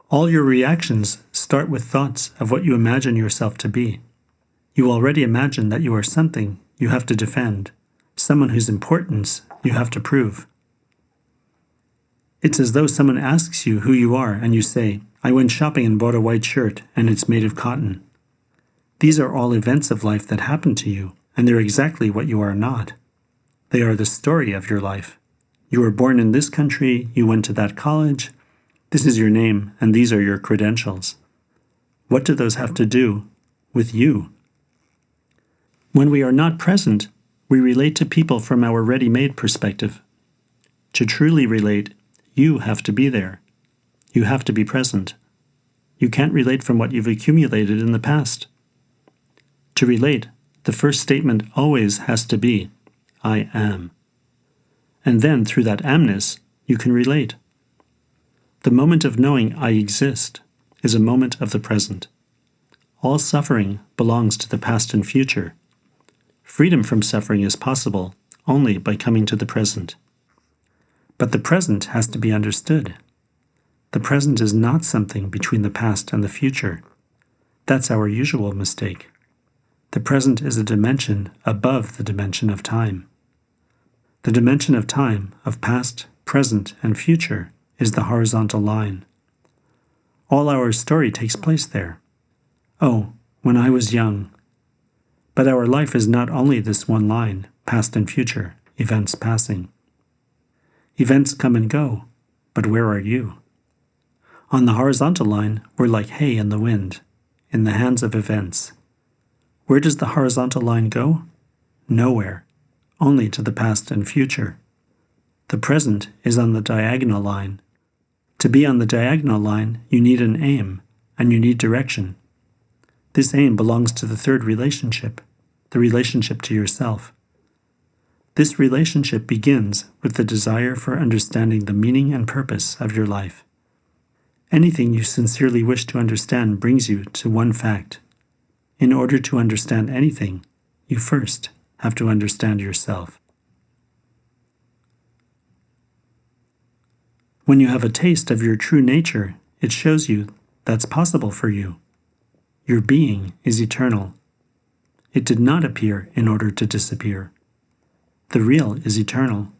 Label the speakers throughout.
Speaker 1: All your reactions start with thoughts of what you imagine yourself to be. You already imagine that you are something you have to defend, someone whose importance you have to prove. It's as though someone asks you who you are and you say, "I went shopping and bought a white shirt and it's made of cotton." These are all events of life that happen to you, and they're exactly what you are not. They are the story of your life. You were born in this country, you went to that college, this is your name, and these are your credentials. What do those have to do with you? When we are not present, we relate to people from our ready-made perspective. To truly relate, you have to be there. You have to be present. You can't relate from what you've accumulated in the past. To relate, the first statement always has to be, "I am." And then, through that amness, you can relate. The moment of knowing I exist is a moment of the present. All suffering belongs to the past and future. Freedom from suffering is possible only by coming to the present. But the present has to be understood. The present is not something between the past and the future. That's our usual mistake. The present is a dimension above the dimension of time. The dimension of time, of past, present, and future, is the horizontal line. All our story takes place there. Oh, when I was young. But our life is not only this one line, past and future, events passing. Events come and go, but where are you? On the horizontal line, we're like hay in the wind, in the hands of events. Where does the horizontal line go? Nowhere, only to the past and future. The present is on the diagonal line. To be on the diagonal line, you need an aim, and you need direction. This aim belongs to the third relationship, the relationship to yourself. This relationship begins with the desire for understanding the meaning and purpose of your life. Anything you sincerely wish to understand brings you to one fact. In order to understand anything, you first have to understand yourself. When you have a taste of your true nature, it shows you that's possible for you. Your being is eternal. It did not appear in order to disappear. The real is eternal.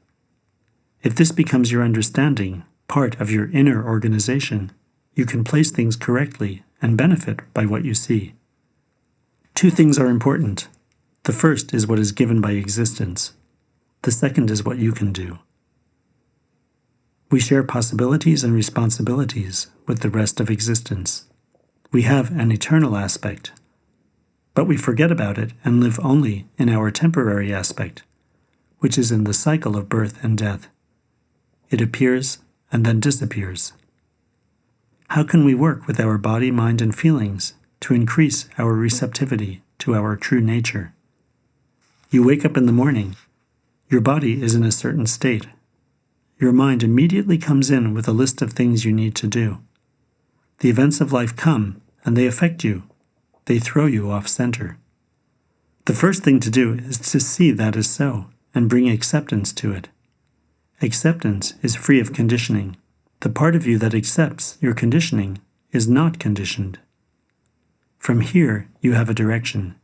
Speaker 1: If this becomes your understanding, part of your inner organization, you can place things correctly and benefit by what you see. Two things are important. The first is what is given by existence. The second is what you can do. We share possibilities and responsibilities with the rest of existence. We have an eternal aspect, but we forget about it and live only in our temporary aspect, which is in the cycle of birth and death. It appears and then disappears. How can we work with our body, mind, and feelings to increase our receptivity to our true nature? You wake up in the morning. Your body is in a certain state. Your mind immediately comes in with a list of things you need to do. The events of life come, and they affect you. They throw you off center. The first thing to do is to see that is so, and bring acceptance to it. Acceptance is free of conditioning. The part of you that accepts your conditioning is not conditioned. From here, you have a direction.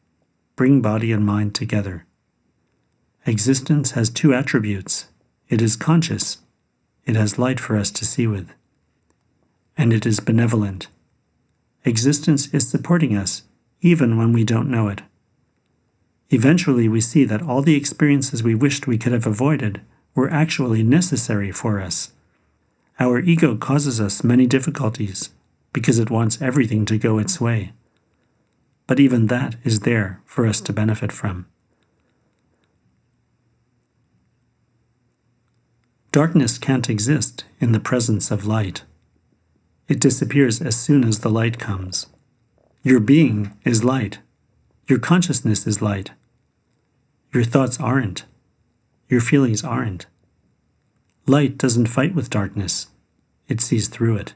Speaker 1: Bring body and mind together. Existence has two attributes. It is conscious. It has light for us to see with. And it is benevolent. Existence is supporting us, even when we don't know it. Eventually, we see that all the experiences we wished we could have avoided were actually necessary for us. Our ego causes us many difficulties because it wants everything to go its way. But even that is there for us to benefit from. Darkness can't exist in the presence of light. It disappears as soon as the light comes. Your being is light. Your consciousness is light. Your thoughts aren't. Your feelings aren't. Light doesn't fight with darkness. It sees through it.